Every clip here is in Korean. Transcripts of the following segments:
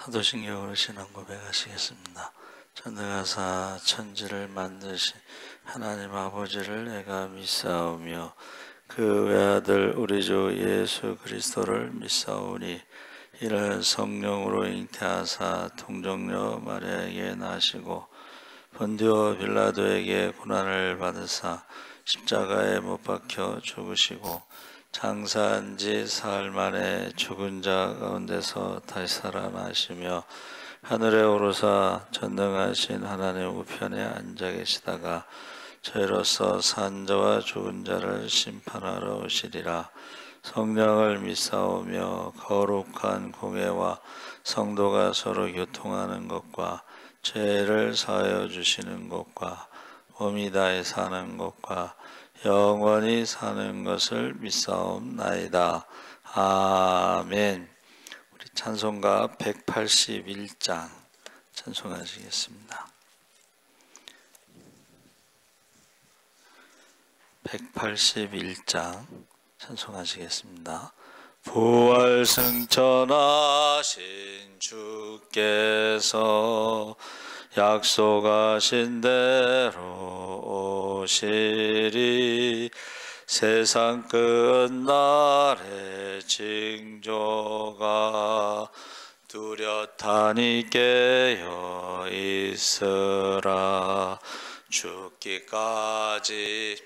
사도신경으로 신앙 고백하시겠습니다. 전능하사 천지를 만드신 하나님 아버지를 내가 믿사오며 그 외아들 우리 주 예수 그리스도를 믿사오니 이는 성령으로 잉태하사 동정녀 마리아에게 나시고 본디오 빌라도에게 고난을 받으사 십자가에 못 박혀 죽으시고 장사한 지 사흘 만에 죽은 자 가운데서 다시 살아나시며 하늘에 오르사 전능하신 하나님 우편에 앉아 계시다가 저희로서 산 자와 죽은 자를 심판하러 오시리라. 성령을 믿사오며 거룩한 공회와 성도가 서로 교통하는 것과 죄를 사하여 주시는 것과 몸이 다해 사는 것과 영원히 사는 것을 믿사옵나이다. 아멘. 우리 찬송가 181장 찬송하시겠습니다. 181장 찬송하시겠습니다. 부활승천하신 주께서 약속하신 대로 오시리. 세상 끝날에 징조가 뚜렷하니 깨어 있으라. 죽기까지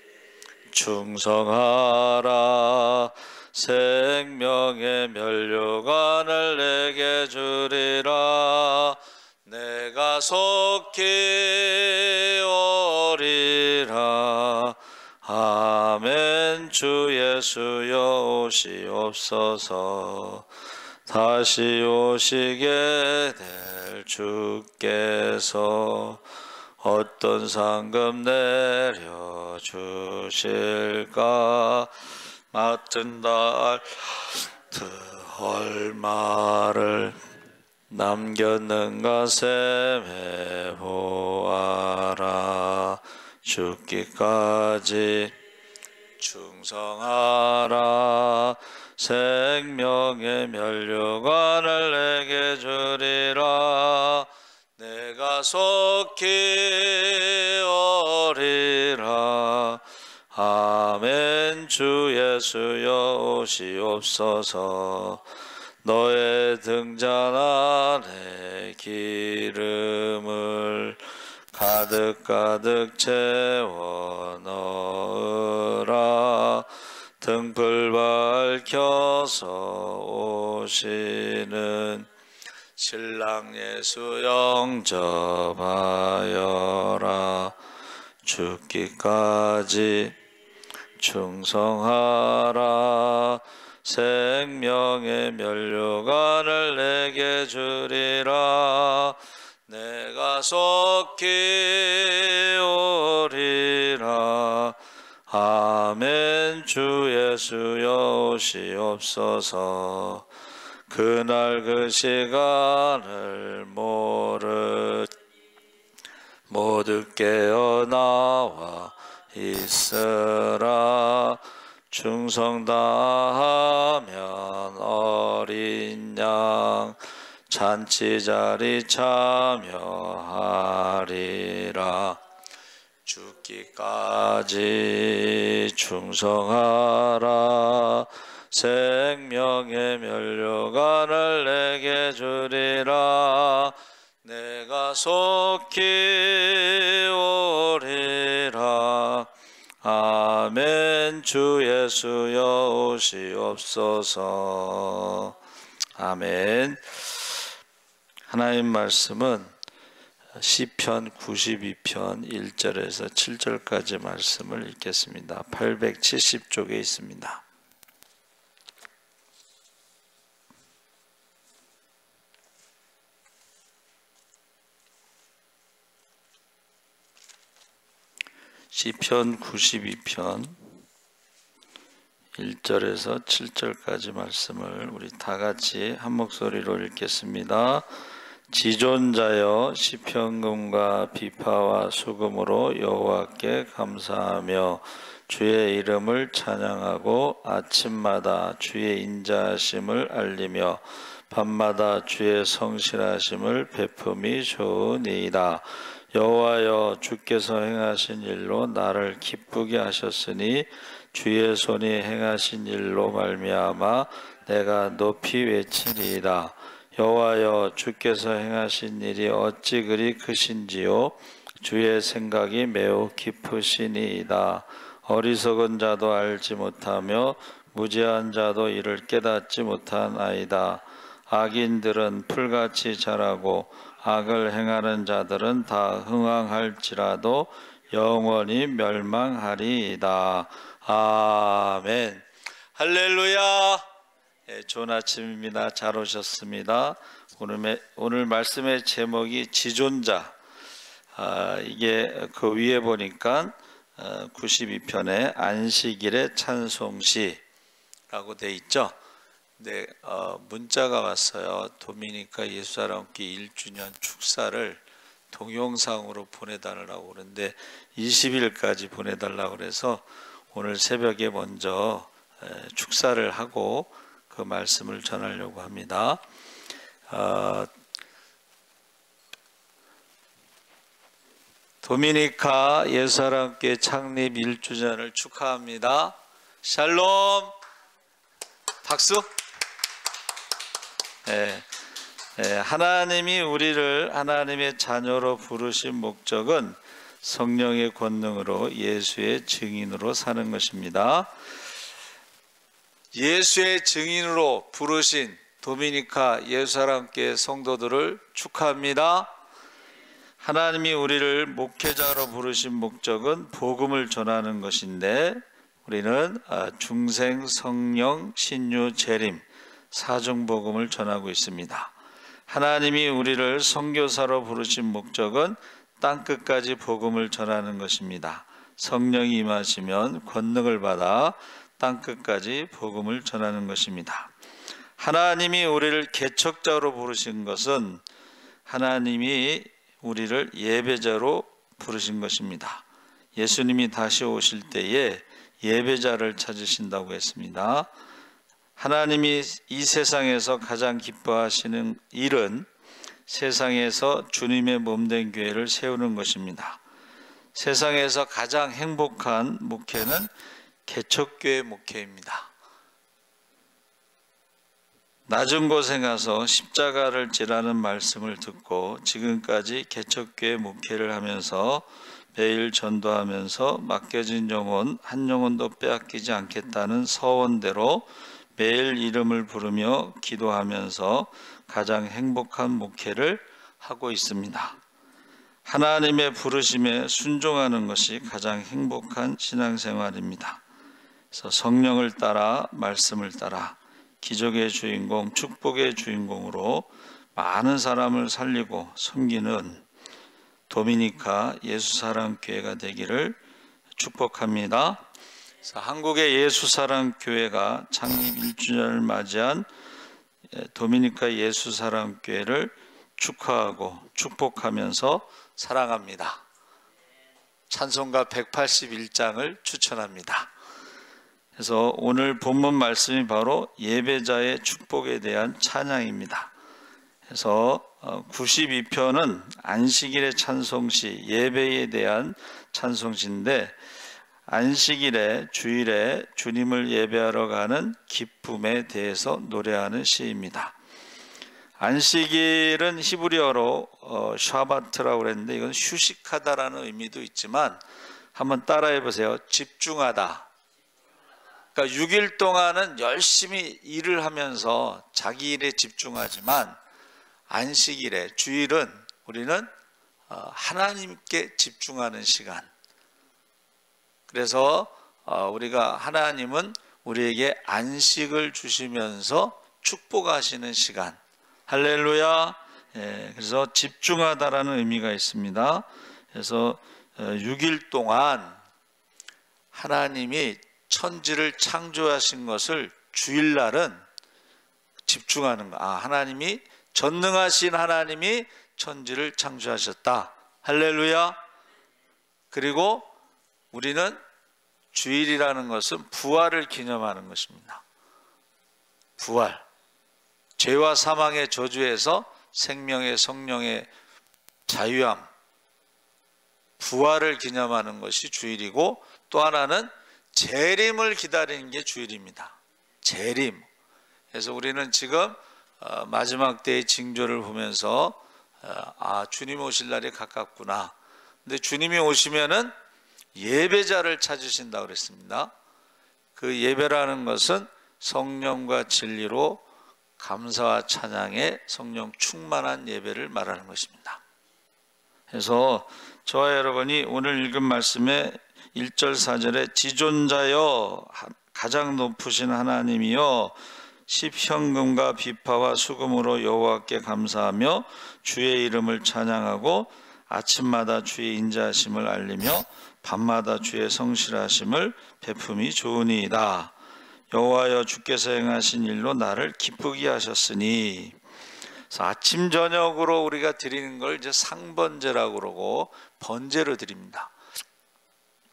충성하라. 생명의 면류관을 내게 주리라. 내가 속히 오리라. 아멘. 주 예수여 오시옵소서. 다시 오시게 될 주께서 어떤 상급 내려주실까. 맡은 달트 얼마를 남겼는가 셈해 보아라. 죽기까지 충성하라. 생명의 면류관을 내게 주리라. 내가 속히 오리라. 아멘. 주 예수여 오시옵소서. 너의 등잔 안에 기름을 가득 채워 넣으라. 등불 밝혀서 오시는 신랑 예수 영접하여라. 죽기까지 충성하라. 생명의 면류관을 내게 주리라. 내가 속히 오리라. 아멘. 주 예수여 오시옵소서. 그날 그 시간을 모두 깨어나와 있으라. 충성 다하면 어린 양 잔치자리 참여하리라. 죽기까지 충성하라. 생명의 면류관을 내게 주리라. 내가 속히 오리라. 아멘. 주 예수여 오시옵소서. 아멘. 하나님 말씀은 시편 92편 1절에서 7절까지 말씀을 읽겠습니다. 870쪽에 있습니다. 시편 92편 1절에서 7절까지 말씀을 우리 다 같이 한 목소리로 읽겠습니다. 지존자여 시편금과 비파와 수금으로 여호와께 감사하며 주의 이름을 찬양하고 아침마다 주의 인자하심을 알리며 밤마다 주의 성실하심을 베품이 좋으니이다. 여호와여, 주께서 행하신 일로 나를 기쁘게 하셨으니 주의 손이 행하신 일로 말미암아 내가 높이 외치리이다. 여호와여, 주께서 행하신 일이 어찌 그리 크신지요. 주의 생각이 매우 깊으시니이다. 어리석은 자도 알지 못하며 무지한 자도 이를 깨닫지 못하나이다. 악인들은 풀같이 자라고 악을 행하는 자들은 다 흥황할지라도 영원히 멸망하리이다. 아멘. 할렐루야. 좋은 아침입니다. 잘 오셨습니다. 오늘 말씀의 제목이 지존자. 이게 그 위에 보니까 92편에 안식일의 찬송시라고 돼 있죠. 근데 문자가 왔어요. 도미니카 예수사랑교회 1주년 축사를 동영상으로 보내달라고 그러는데 20일까지 보내달라고 그래서 오늘 새벽에 먼저 축사를 하고 그 말씀을 전하려고 합니다. 도미니카 예수사랑교회 창립 1주년을 축하합니다. 샬롬. 박수. 하나님이 우리를 하나님의 자녀로 부르신 목적은 성령의 권능으로 예수의 증인으로 사는 것입니다. 예수의 증인으로 부르신 도미니카 예수사랑교회 성도들을 축하합니다. 하나님이 우리를 목회자로 부르신 목적은 복음을 전하는 것인데 우리는 중생, 성령, 신유, 재림 사중복음을 전하고 있습니다. 하나님이 우리를 선교사로 부르신 목적은 땅끝까지 복음을 전하는 것입니다. 성령이 임하시면 권능을 받아 땅끝까지 복음을 전하는 것입니다. 하나님이 우리를 개척자로 부르신 것은 하나님이 우리를 예배자로 부르신 것입니다. 예수님이 다시 오실 때에 예배자를 찾으신다고 했습니다. 하나님이 이 세상에서 가장 기뻐하시는 일은 세상에서 주님의 몸된 교회를 세우는 것입니다. 세상에서 가장 행복한 목회는 개척교회 목회입니다. 낮은 곳에 가서 십자가를 지라는 말씀을 듣고 지금까지 개척교회 목회를 하면서 매일 전도하면서 맡겨진 영혼 한 영혼도 빼앗기지 않겠다는 서원대로 매일 이름을 부르며 기도하면서 가장 행복한 목회를 하고 있습니다. 하나님의 부르심에 순종하는 것이 가장 행복한 신앙생활입니다. 그래서 성령을 따라 말씀을 따라 기적의 주인공, 축복의 주인공으로 많은 사람을 살리고 섬기는 도미니카 예수사랑교회가 되기를 축복합니다. 한국의 예수사랑교회가 창립 1주년을 맞이한 도미니카 예수사랑교회를 축하하고 축복하면서 사랑합니다. 찬송가 181장을 추천합니다. 그래서 오늘 본문 말씀이 바로 예배자의 축복에 대한 찬양입니다. 그래서 92편은 안식일의 찬송시, 예배에 대한 찬송시인데 안식일에 주일에 주님을 예배하러 가는 기쁨에 대해서 노래하는 시입니다. 안식일은 히브리어로 샤바트라고 그랬는데 이건 휴식하다라는 의미도 있지만 한번 따라해 보세요. 집중하다. 그러니까 6일 동안은 열심히 일을 하면서 자기 일에 집중하지만 안식일에 주일은 우리는 하나님께 집중하는 시간. 그래서 우리가 하나님은 우리에게 안식을 주시면서 축복하시는 시간. 할렐루야. 그래서 집중하다라는 의미가 있습니다. 그래서 6일 동안 하나님이 천지를 창조하신 것을 주일날은 집중하는 거. 하나님이 전능하신 하나님이 천지를 창조하셨다. 할렐루야. 그리고 우리는 주일이라는 것은 부활을 기념하는 것입니다. 부활. 죄와 사망의 저주에서 생명의 성령의 자유함, 부활을 기념하는 것이 주일이고, 또 하나는 재림을 기다리는 게 주일입니다. 재림. 그래서 우리는 지금 마지막 때의 징조를 보면서 주님 오실 날이 가깝구나. 근데 주님이 오시면은 예배자를 찾으신다고 그랬습니다. 그 예배라는 것은 성령과 진리로 감사와 찬양의 성령 충만한 예배를 말하는 것입니다. 그래서 저와 여러분이 오늘 읽은 말씀의 1절 4절에 지존자여 가장 높으신 하나님이여 십현금과 비파와 수금으로 여호와께 감사하며 주의 이름을 찬양하고 아침마다 주의 인자하심을 알리며 밤마다 주의 성실하심을 베품이 좋으니이다. 여호와여 주께서 행하신 일로 나를 기쁘게 하셨으니. 그래서 아침 저녁으로 우리가 드리는 걸 이제 상번제라고 그러고 번제로 드립니다.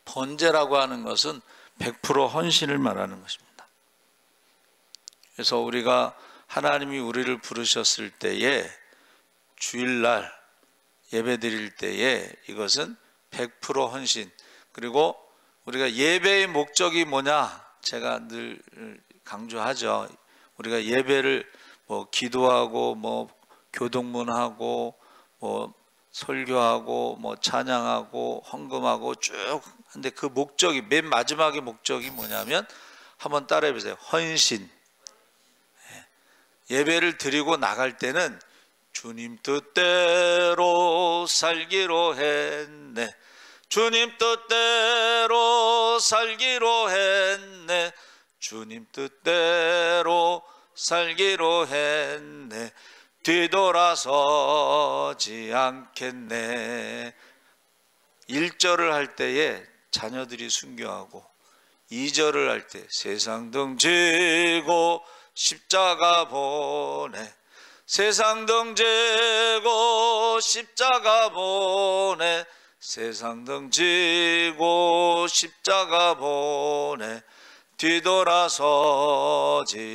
번제라고 하는 것은 100% 헌신을 말하는 것입니다. 그래서 우리가 하나님이 우리를 부르셨을 때에 주일날 예배 드릴 때에 이것은 100% 헌신. 그리고 우리가 예배의 목적이 뭐냐? 제가 늘 강조하죠. 우리가 예배를 기도하고 교동문하고 설교하고 찬양하고 헌금하고 쭉. 근데 그 목적이, 맨 마지막의 목적이 뭐냐면, 한번 따라해 보세요. 헌신. 예배를 드리고 나갈 때는 주님 뜻대로 살기로 했네. 주님 뜻대로 살기로 했네. 주님 뜻대로 살기로 했네. 뒤돌아서지 않겠네. 1절을 할 때에 자녀들이 순교하고, 2절을 할 때 세상 등 지고 십자가 보내. 세상 등 지고 십자가 보내. 세상 등 지고 십자가 보내. 뒤돌아서지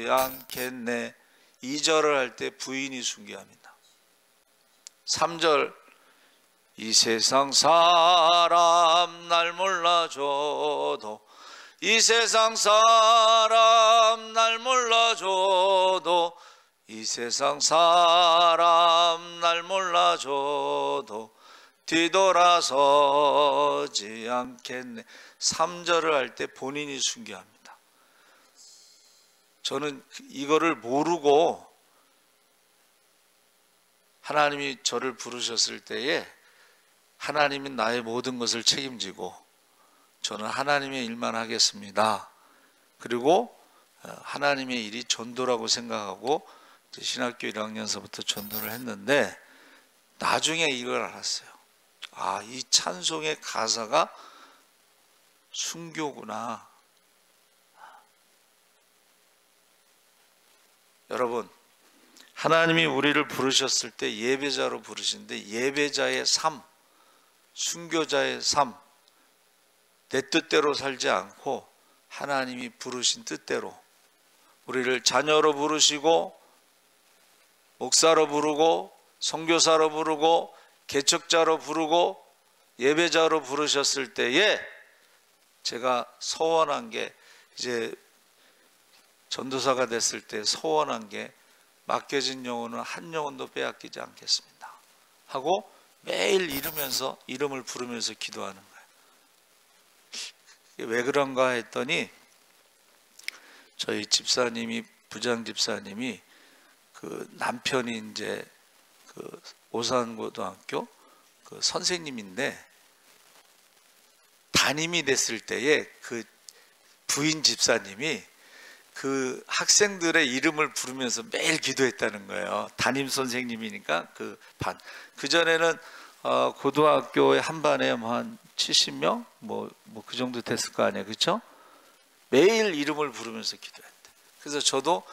않겠네. 2절을 할 때 부인이 순교합니다. 3절 이 세상 사람 날 몰라줘도, 이 세상 사람 날 몰라줘도, 이 세상 사람 날 몰라줘도 뒤돌아서지 않겠네. 3절을 할 때 본인이 순교합니다. 저는 이거를 모르고 하나님이 저를 부르셨을 때에 하나님이 나의 모든 것을 책임지고 저는 하나님의 일만 하겠습니다. 그리고 하나님의 일이 전도라고 생각하고 신학교 1학년서부터 전도를 했는데, 나중에 이걸 알았어요. 이 찬송의 가사가 순교구나. 여러분, 하나님이 우리를 부르셨을 때 예배자로 부르시는데, 예배자의 삶, 순교자의 삶, 내 뜻대로 살지 않고 하나님이 부르신 뜻대로 우리를 자녀로 부르시고, 목사로 부르고, 선교사로 부르고, 개척자로 부르고, 예배자로 부르셨을 때에 제가 서원한 게, 이제 전도사가 됐을 때 서원한 게, 맡겨진 영혼은 한 영혼도 빼앗기지 않겠습니다 하고 매일 이름을 부르면서 기도하는 거예요. 왜 그런가 했더니, 저희 집사님이, 부장 집사님이 그 남편이 이제 그 오산고등학교 그 선생님인데, 담임이 됐을 때에 그 부인 집사님이 그 학생들의 이름을 부르면서 매일 기도했다는 거예요. 담임 선생님이니까 그 반. 그전에는 고등학교에 한 반에 한 70명? 그 정도 됐을 거 아니에요. 그렇죠? 매일 이름을 부르면서 기도했대. 그래서 저도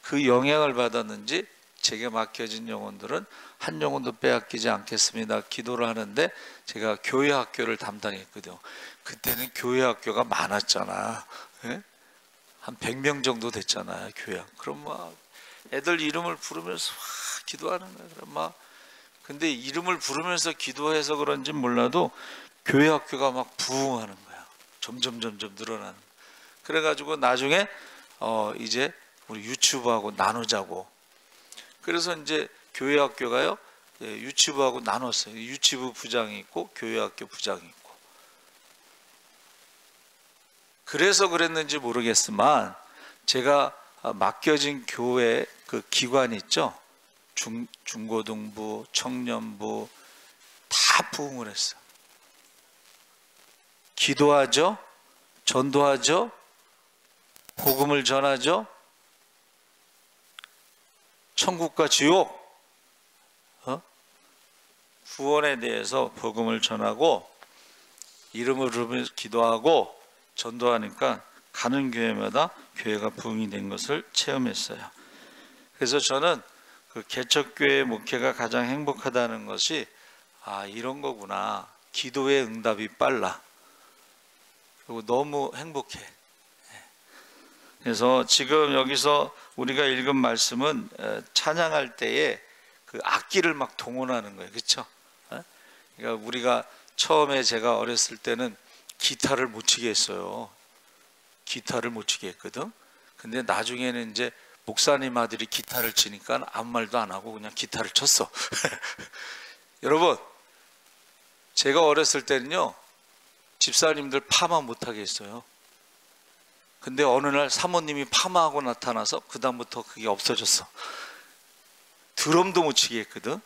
그 영향을 받았는지 제게 맡겨진 영혼들은 한 영혼도 빼앗기지 않겠습니다 기도를 하는데, 제가 교회 학교를 담당했거든요. 그때는 교회 학교가 많았잖아. 예? 한 100명 정도 됐잖아요, 교회. 그럼 막 애들 이름을 부르면서 막 기도하는 거야. 그럼 막, 근데 이름을 부르면서 기도해서 그런지 몰라도 교회 학교가 막 부흥하는 거야. 점점 늘어나는 거야. 그래가지고 나중에 이제 우리 유치부하고 나누자고. 그래서 이제 교회 학교가요, 유치부하고 나눴어요. 유치부 부장이 있고 교회 학교 부장이 있고. 그래서 그랬는지 모르겠지만 제가 맡겨진 교회 그 기관 있죠. 중고등부, 청년부 다 부흥을 했어. 기도하죠, 전도하죠, 복음을 전하죠. 천국과 지옥, 구원에 대해서 복음을 전하고 이름을 부르면서 기도하고 전도하니까 가는 교회마다 교회가 부흥이 된 것을 체험했어요. 그래서 저는 그 개척교회 목회가 가장 행복하다는 것이, 이런 거구나. 기도의 응답이 빨라. 그리고 너무 행복해. 그래서 지금 여기서 우리가 읽은 말씀은 찬양할 때에 그 악기를 막 동원하는 거예요. 그렇죠? 그러니까 우리가 처음에 제가 어렸을 때는 기타를 못 치게 했어요. 기타를 못 치게 했거든. 근데 나중에는 이제 목사님 아들이 기타를 치니까 아무 말도 안 하고 그냥 기타를 쳤어. 여러분, 제가 어렸을 때는요, 집사님들 파마 못하게 했어요. 근데 어느 날 사모님이 파마하고 나타나서 그 다음부터 그게 없어졌어. 드럼도 못 치게 했거든.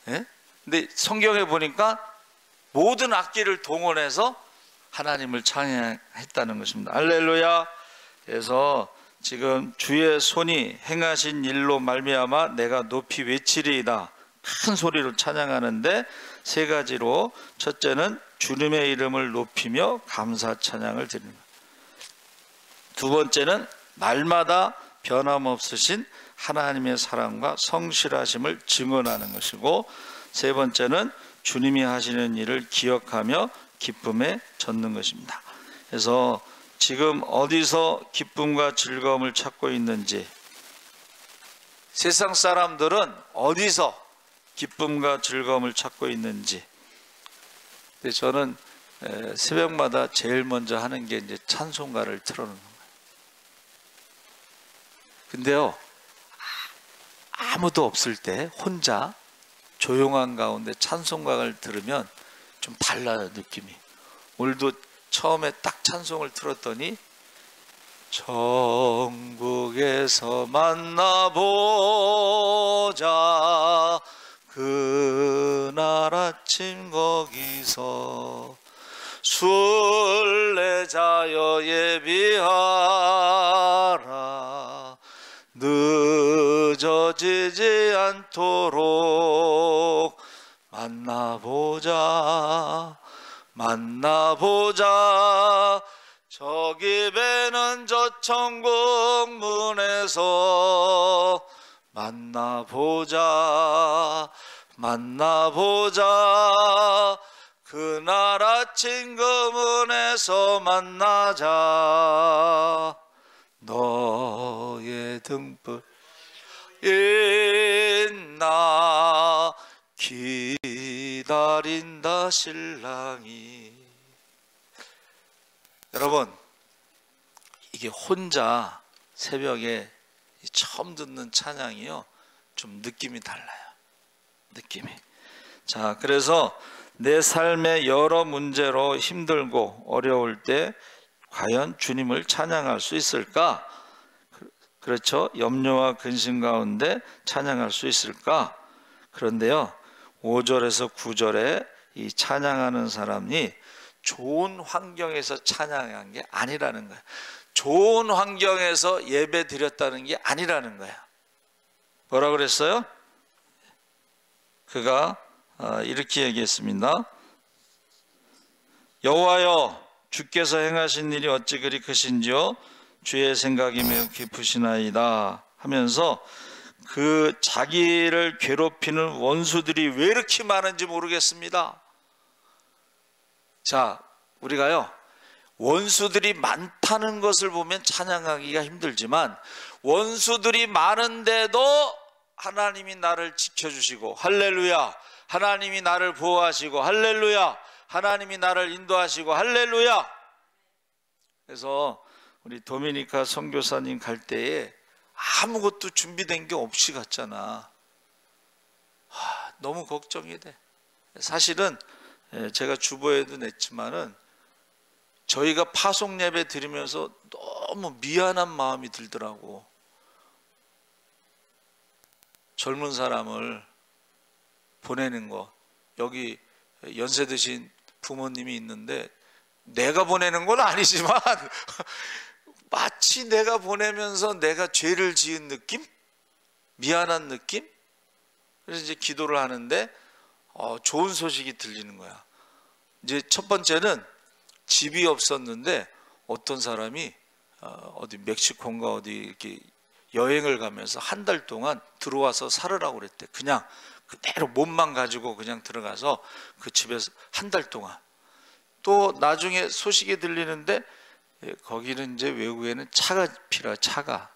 예? 근데 성경에 보니까 모든 악기를 동원해서 하나님을 찬양했다는 것입니다. 할렐루야. 그래서 지금 주의 손이 행하신 일로 말미암아 내가 높이 외치리이다. 큰 소리로 찬양하는데 세 가지로, 첫째는 주님의 이름을 높이며 감사 찬양을 드립니다. 두 번째는 날마다 변함없으신 하나님의 사랑과 성실하심을 증언하는 것이고, 세 번째는 주님이 하시는 일을 기억하며 기쁨에 젖는 것입니다. 그래서 지금 어디서 기쁨과 즐거움을 찾고 있는지, 세상 사람들은 어디서 기쁨과 즐거움을 찾고 있는지. 근데 저는 새벽마다 제일 먼저 하는 게 이제 찬송가를 틀어놓는 거예요. 근데요, 아무도 없을 때 혼자 조용한 가운데 찬송가를 들으면 좀 달라요, 느낌이. 오늘도 처음에 딱 찬송을 틀었더니 천국에서 만나보자 그날 아침 거기서 순례자여 예비하라 늦어지지 않도록 만나보자 저기 배는 저 천국 문에서 만나보자 그날 아침 그 문에서 만나자 너의 등불 있나 기다린다 신랑이. 여러분, 이게 혼자 새벽에 처음 듣는 찬양이요, 좀 느낌이 달라요. 느낌이. 자, 그래서 내 삶의 여러 문제로 힘들고 어려울 때 과연 주님을 찬양할 수 있을까? 그렇죠? 염려와 근심 가운데 찬양할 수 있을까? 그런데요, 5절에서 9절에 이 찬양하는 사람이 좋은 환경에서 찬양한 게 아니라는 거예요. 좋은 환경에서 예배 드렸다는 게 아니라는 거예요. 뭐라 그랬어요? 그가 이렇게 얘기했습니다. 여호와여, 주께서 행하신 일이 어찌 그리 크신지요? 주의 생각이 매우 깊으시나이다 하면서 그 자기를 괴롭히는 원수들이 왜 이렇게 많은지 모르겠습니다. 자, 우리가요, 원수들이 많다는 것을 보면 찬양하기가 힘들지만 원수들이 많은데도 하나님이 나를 지켜주시고, 할렐루야, 하나님이 나를 보호하시고, 할렐루야, 하나님이 나를 인도하시고, 할렐루야. 그래서 우리 도미니카 선교사님 갈 때에 아무것도 준비된 게 없이 갔잖아. 너무 걱정이 돼. 사실은 제가 주보에도 냈지만은 저희가 파송 예배 드리면서 너무 미안한 마음이 들더라고. 젊은 사람을 보내는 거. 여기 연세 드신 부모님이 있는데 내가 보내는 건 아니지만 마치 내가 보내면서 내가 죄를 지은 느낌? 미안한 느낌? 그래서 이제 기도를 하는데 좋은 소식이 들리는 거야. 이제 첫 번째는 집이 없었는데 어떤 사람이 어디 멕시코인가 어디 이렇게 여행을 가면서 한 달 동안 들어와서 살으라고 그랬대. 그냥 그대로 몸만 가지고 그냥 들어가서 그 집에서 한 달 동안. 또 나중에 소식이 들리는데 거기는 이제 외국에는 차가 필요해. 차가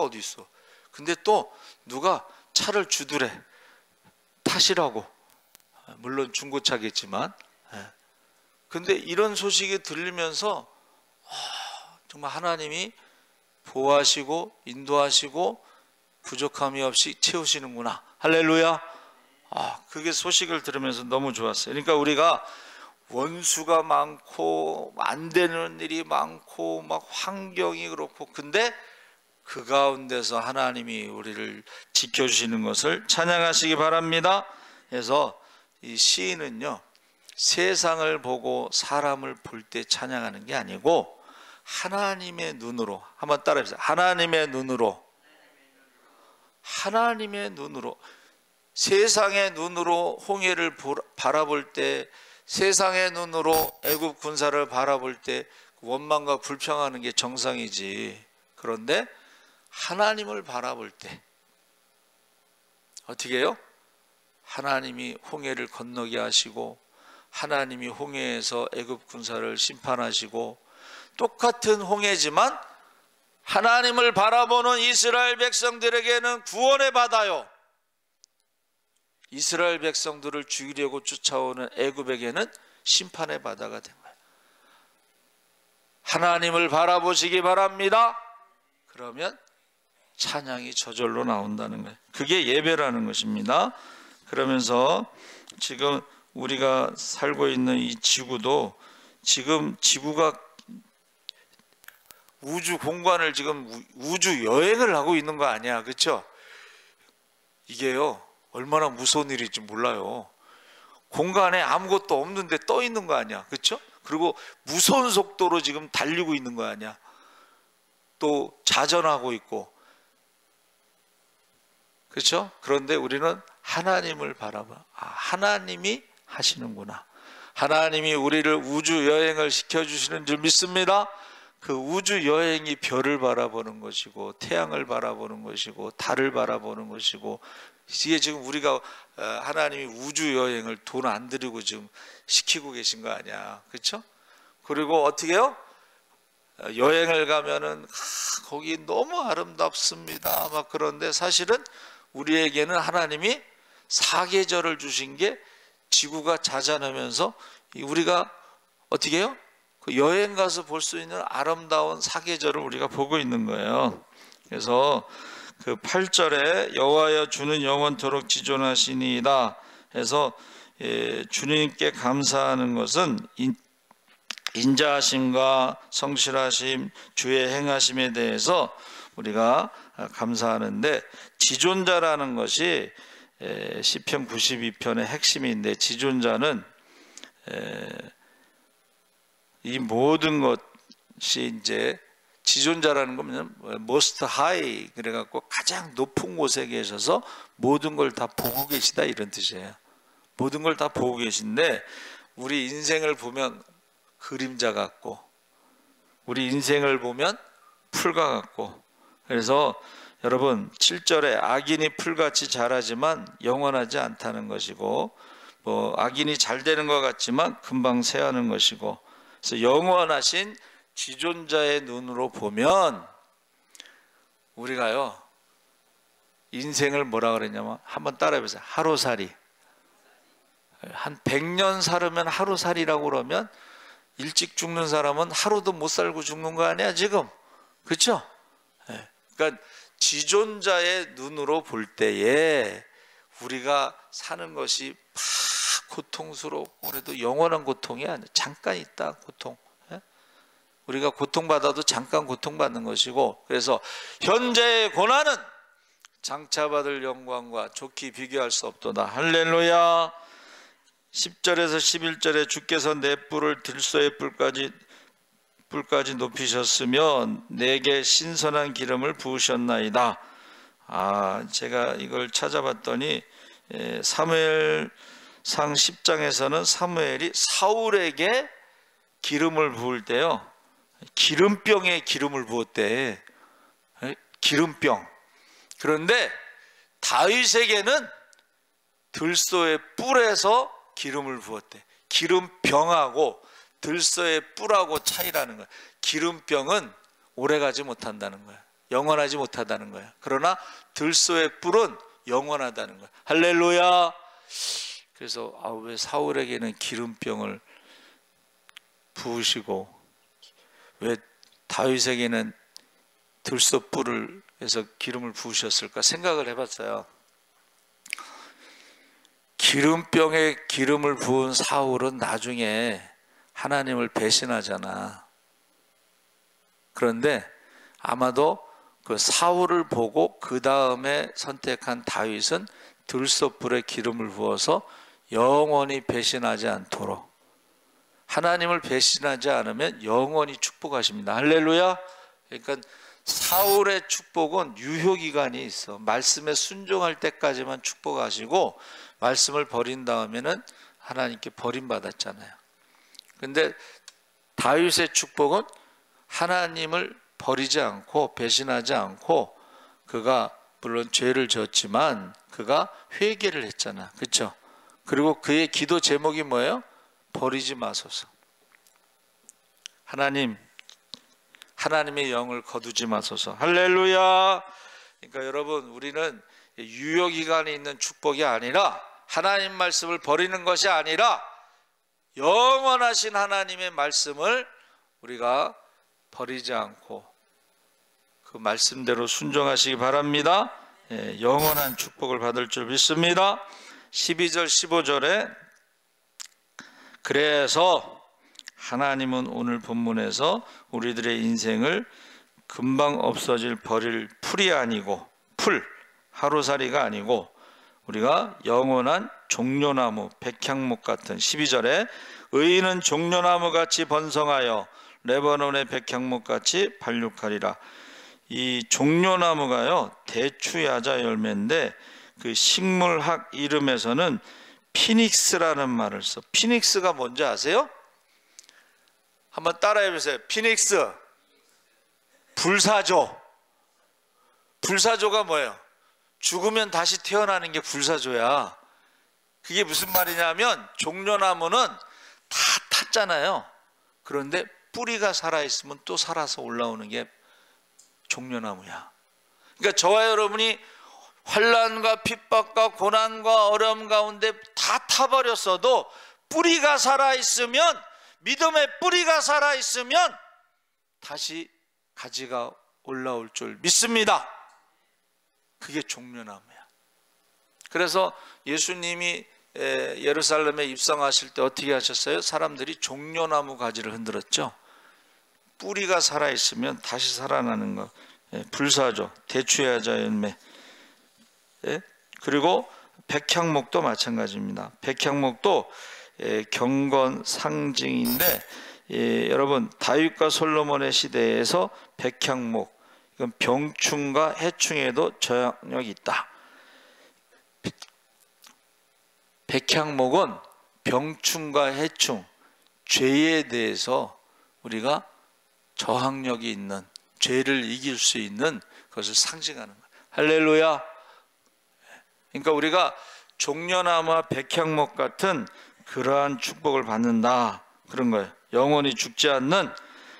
어디 있어. 근데 또 누가 차를 주더래. 타시라고. 물론 중고차겠지만. 근데 이런 소식이 들리면서 정말 하나님이 보호하시고 인도하시고 부족함이 없이 채우시는구나. 할렐루야. 그게 소식을 들으면서 너무 좋았어요. 그러니까 우리가 원수가 많고 안 되는 일이 많고 막 환경이 그렇고, 근데 그 가운데서 하나님이 우리를 지켜주시는 것을 찬양하시기 바랍니다. 그래서 이 시인은요, 세상을 보고 사람을 볼 때 찬양하는 게 아니고 하나님의 눈으로, 한번 따라해보세요. 하나님의 눈으로, 하나님의 눈으로, 세상의 눈으로 홍해를 바라볼 때, 세상의 눈으로 애굽 군사를 바라볼 때 원망과 불평하는 게 정상이지. 그런데 하나님을 바라볼 때 어떻게 해요? 하나님이 홍해를 건너게 하시고, 하나님이 홍해에서 애굽 군사를 심판하시고, 똑같은 홍해지만 하나님을 바라보는 이스라엘 백성들에게는 구원의 바다요, 이스라엘 백성들을 죽이려고 쫓아오는 애굽에게는 심판의 바다가 된 거예요. 하나님을 바라보시기 바랍니다. 그러면 찬양이 저절로 나온다는 거예요. 그게 예배라는 것입니다. 그러면서 지금 우리가 살고 있는 이 지구도, 지금 지구가 우주 공간을 지금 우주 여행을 하고 있는 거 아니야, 그렇죠? 이게요, 얼마나 무서운 일인지 몰라요. 공간에 아무것도 없는데 떠 있는 거 아니야, 그렇죠? 그리고 무서운 속도로 지금 달리고 있는 거 아니야. 또 자전하고 있고, 그렇죠? 그런데 우리는 하나님을 바라봐. 하나님이 하시는구나. 하나님이 우리를 우주 여행을 시켜주시는 줄 믿습니다. 그 우주 여행이 별을 바라보는 것이고, 태양을 바라보는 것이고, 달을 바라보는 것이고, 이게 지금 우리가 하나님이 우주 여행을 돈 안 들이고 지금 시키고 계신 거 아니야, 그렇죠? 그리고 어떻게 해요? 여행을 가면은 거기 너무 아름답습니다 막. 그런데 사실은 우리에게는 하나님이 사계절을 주신 게, 지구가 자전하면서 우리가 어떻게 해요? 그 여행 가서 볼 수 있는 아름다운 사계절을 우리가 보고 있는 거예요. 그래서 그 8절에 여호와여 주는 영원토록 지존하시니이다 해서 주님께 감사하는 것은 인자하심과 성실하심, 주의 행하심에 대해서 우리가 감사하는데, 지존자라는 것이 시편 92편의 핵심인데, 지존자는 이 모든 것이 이제, 지존자라는 거는 most high, 그래갖고 가장 높은 곳에 계셔서 모든 걸 다 보고 계시다, 이런 뜻이에요. 모든 걸 다 보고 계신데, 우리 인생을 보면 그림자 같고, 우리 인생을 보면 풀과 같고, 그래서 여러분 7절에 악인이 풀같이 자라지만 영원하지 않다는 것이고, 뭐 악인이 잘 되는 것 같지만 금방 쇠하는 것이고, 그래서 영원하신 지존자의 눈으로 보면 우리가요 인생을 뭐라 그랬냐면, 한번 따라해보세요. 하루살이. 한 100년 살으면 하루살이라고 그러면 일찍 죽는 사람은 하루도 못 살고 죽는 거 아니야 지금, 그렇죠? 그러니까 지존자의 눈으로 볼 때에 우리가 사는 것이 막 고통스럽고 그래도 영원한 고통이 아니야. 잠깐 있다 고통. 우리가 고통받아도 잠깐 고통받는 것이고, 그래서 현재의 고난은 장차받을 영광과 좋게 비교할 수 없도다. 할렐루야. 10절에서 11절에 주께서 내 뿔을 들소의 뿔까지 높이셨으며 내게 신선한 기름을 부으셨나이다. 제가 이걸 찾아봤더니 사무엘상 10장에서는 사무엘이 사울에게 기름을 부을 때요, 기름병에 기름을 부었대. 기름병. 그런데 다윗에게는 들소의 뿔에서 기름을 부었대. 기름병하고 들소의 뿔하고 차이라는 거야. 기름병은 오래가지 못한다는 거야. 영원하지 못하다는 거야. 그러나 들소의 뿔은 영원하다는 거야. 할렐루야. 그래서 왜 사울에게는 기름병을 부으시고 왜 다윗에게는 들소 뿔을 해서 기름을 부으셨을까 생각을 해봤어요. 기름병에 기름을 부은 사울은 나중에 하나님을 배신하잖아. 그런데 아마도 그 사울을 보고 그 다음에 선택한 다윗은 들소불에 기름을 부어서 영원히 배신하지 않도록, 하나님을 배신하지 않으면 영원히 축복하십니다. 할렐루야. 그러니까 사울의 축복은 유효기간이 있어. 말씀에 순종할 때까지만 축복하시고 말씀을 버린 다음에는 하나님께 버림받았잖아요. 근데 다윗의 축복은 하나님을 버리지 않고 배신하지 않고, 그가 물론 죄를 졌지만 그가 회개를 했잖아. 그렇죠? 그리고 그의 기도 제목이 뭐예요? 버리지 마소서. 하나님의 영을 거두지 마소서. 할렐루야. 그러니까 여러분, 우리는 유효기간이 있는 축복이 아니라, 하나님 말씀을 버리는 것이 아니라 영원하신 하나님의 말씀을 우리가 버리지 않고 그 말씀대로 순종하시기 바랍니다. 영원한 축복을 받을 줄 믿습니다. 12절 15절에 그래서 하나님은 오늘 본문에서 우리들의 인생을 금방 없어질 버릴 풀이 아니고, 하루살이가 아니고 우리가 영원한 종려나무 백향목 같은, 12절에 의인은 종려나무같이 번성하여 레바논의 백향목같이 발육하리라. 이 종려나무가요 대추야자 열매인데 그 식물학 이름에서는 피닉스라는 말을 써. 피닉스가 뭔지 아세요? 한번 따라해 보세요. 피닉스. 불사조. 불사조가 뭐예요? 죽으면 다시 태어나는 게 불사조야. 그게 무슨 말이냐면, 종려나무는 다 탔잖아요. 그런데 뿌리가 살아있으면 또 살아서 올라오는 게 종려나무야. 그러니까 저와 여러분이 환난과 핍박과 고난과 어려움 가운데 다 타버렸어도 뿌리가 살아있으면, 믿음의 뿌리가 살아있으면 다시 가지가 올라올 줄 믿습니다. 그게 종려나무야. 그래서 예수님이 예루살렘에 입성하실 때 어떻게 하셨어요? 사람들이 종려나무 가지를 흔들었죠. 뿌리가 살아있으면 다시 살아나는 것. 불사조, 대추야자 열매. 그리고 백향목도 마찬가지입니다. 백향목도 경건 상징인데, 여러분 다윗과 솔로몬의 시대에서 백향목, 이건 병충과 해충에도 저항력이 있다. 백향목은 병충과 해충, 죄에 대해서 우리가 저항력이 있는, 죄를 이길 수 있는 것을 상징하는 거예요. 할렐루야. 그러니까 우리가 종려나무와 백향목 같은 그러한 축복을 받는다, 그런 거예요. 영원히 죽지 않는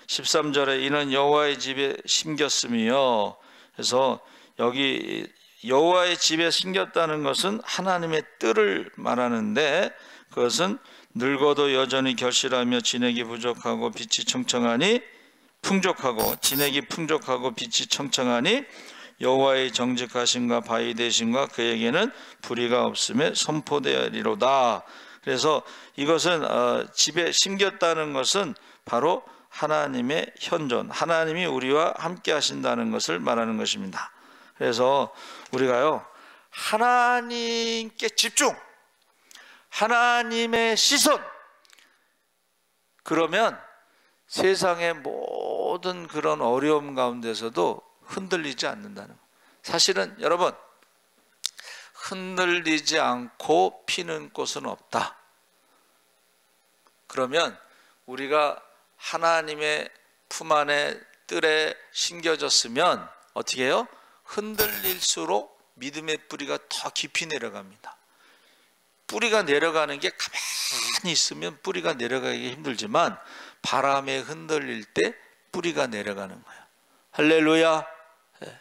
13절에 이는 여호와의 집에 심겼음이요. 그래서 여기 여호와의 집에 심겼다는 것은 하나님의 뜰을 말하는데, 그것은 늙어도 여전히 결실하며 진액이 부족하고 빛이 청청하니 풍족하고 진액이 풍족하고 빛이 청청하니 여호와의 정직하심과 바위 되심과 그에게는 불의가 없음에 선포되리로다. 그래서 이것은 집에 심겼다는 것은 바로 하나님의 현존, 하나님이 우리와 함께 하신다는 것을 말하는 것입니다. 그래서 우리가요, 하나님께 집중, 하나님의 시선, 그러면 세상의 모든 그런 어려움 가운데서도 흔들리지 않는다는 거예요. 사실은 여러분, 흔들리지 않고 피는 꽃은 없다. 그러면 우리가 하나님의 품 안에 뜰에 심겨졌으면 어떻게 해요? 흔들릴수록 믿음의 뿌리가 더 깊이 내려갑니다. 뿌리가 내려가는 게 가만히 있으면 뿌리가 내려가기 힘들지만 바람에 흔들릴 때 뿌리가 내려가는 거예요. 할렐루야. 네.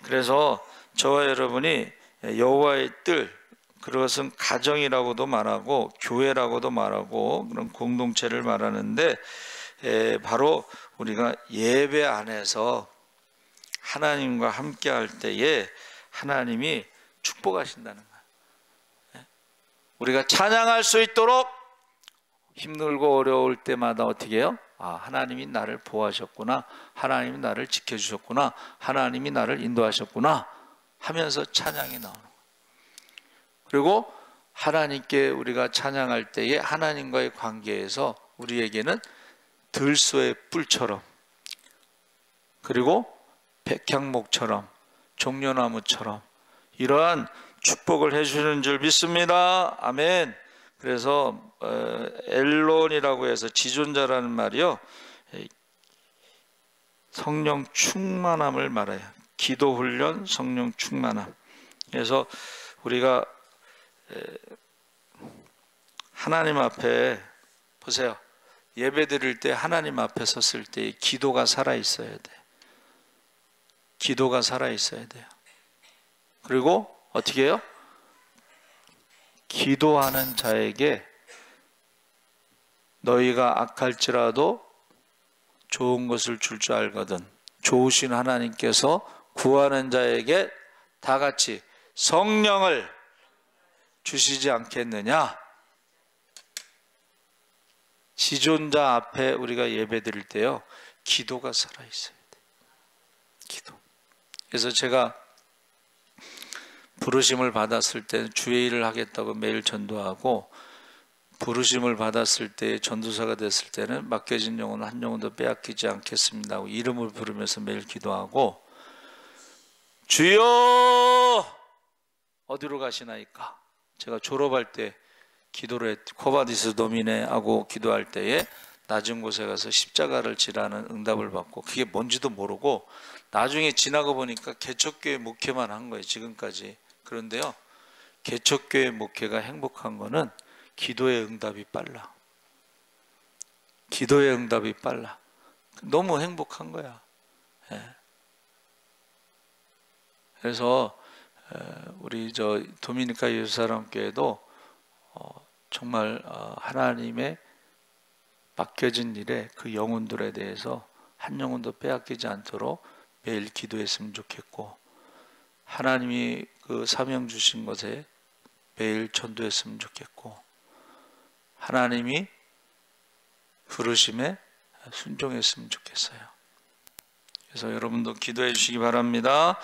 그래서 저와 여러분이 여호와의 뜰, 그것은 가정이라고도 말하고 교회라고도 말하고 그런 공동체를 말하는데, 바로 우리가 예배 안에서 하나님과 함께 할 때에 하나님이 축복하신다는 거예요. 우리가 찬양할 수 있도록 힘들고 어려울 때마다 어떻게 해요? 하나님이 나를 보호하셨구나, 하나님이 나를 지켜주셨구나, 하나님이 나를 인도하셨구나 하면서 찬양이 나오는 거예요. 그리고 하나님께 우리가 찬양할 때에 하나님과의 관계에서 우리에게는 들소의 뿔처럼, 그리고 백향목처럼, 종려나무처럼 이러한 축복을 해주는 줄 믿습니다. 아멘. 그래서 엘론이라고 해서 지존자라는 말이요, 성령 충만함을 말해요. 기도 훈련, 성령 충만함. 그래서 우리가 하나님 앞에 보세요. 예배 드릴 때 하나님 앞에 섰을 때 기도가 살아 있어야 돼. 기도가 살아 있어야 돼요. 그리고 어떻게 해요? 기도하는 자에게 너희가 악할지라도 좋은 것을 줄 줄 알거든. 좋으신 하나님께서 구하는 자에게 다 같이 성령을 주시지 않겠느냐. 지존자 앞에 우리가 예배 드릴 때요, 기도가 살아있어야 돼요. 기도. 그래서 제가 부르심을 받았을 때 주의 일을 하겠다고 매일 전도하고, 부르심을 받았을 때 전도사가 됐을 때는 맡겨진 영혼 한 영혼도 빼앗기지 않겠습니다 하고 이름을 부르면서 매일 기도하고, 주여 어디로 가시나이까. 제가 졸업할 때 기도를 코바디스 도미네 하고 기도할 때에 낮은 곳에 가서 십자가를 지라는 응답을 받고, 그게 뭔지도 모르고 나중에 지나고 보니까 개척교회 목회만 한 거예요, 지금까지. 그런데요, 개척교회 목회가 행복한 거는 기도의 응답이 빨라. 기도의 응답이 빨라. 너무 행복한 거야. 그래서 우리 저 도미니카 예수사람교회도 정말 하나님의 맡겨진 일에 그 영혼들에 대해서 한 영혼도 빼앗기지 않도록 매일 기도했으면 좋겠고, 하나님이 그 사명 주신 것에 매일 전도했으면 좋겠고, 하나님이 부르심에 순종했으면 좋겠어요. 그래서 여러분도 기도해 주시기 바랍니다.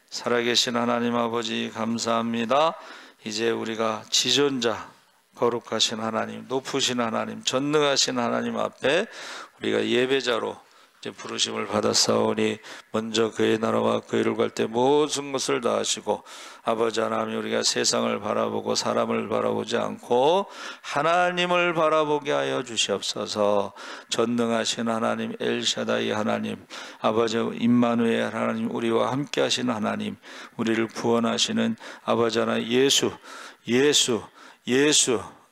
살아계신 하나님 아버지 감사합니다. 이제 우리가 지존자, 거룩하신 하나님, 높으신 하나님, 전능하신 하나님 앞에 우리가 예배자로 이제 부르심을 받았사오니 먼저 그의 나라와 그 일을 갈 때 모든 것을 다 하시고 아버지 하나님 우리가 세상을 바라보고 사람을 바라보지 않고 하나님을 바라보게 하여 주시옵소서. 전능하신 하나님 엘샤다이 하나님 아버지 임마누엘 하나님 우리와 함께 하시는 하나님 우리를 구원하시는 아버지 하나님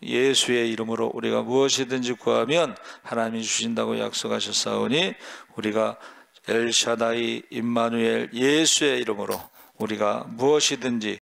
예수의 이름으로 우리가 무엇이든지 구하면 하나님이 주신다고 약속하셨사오니 우리가 엘샤다이 임마누엘 예수의 이름으로 우리가 무엇이든지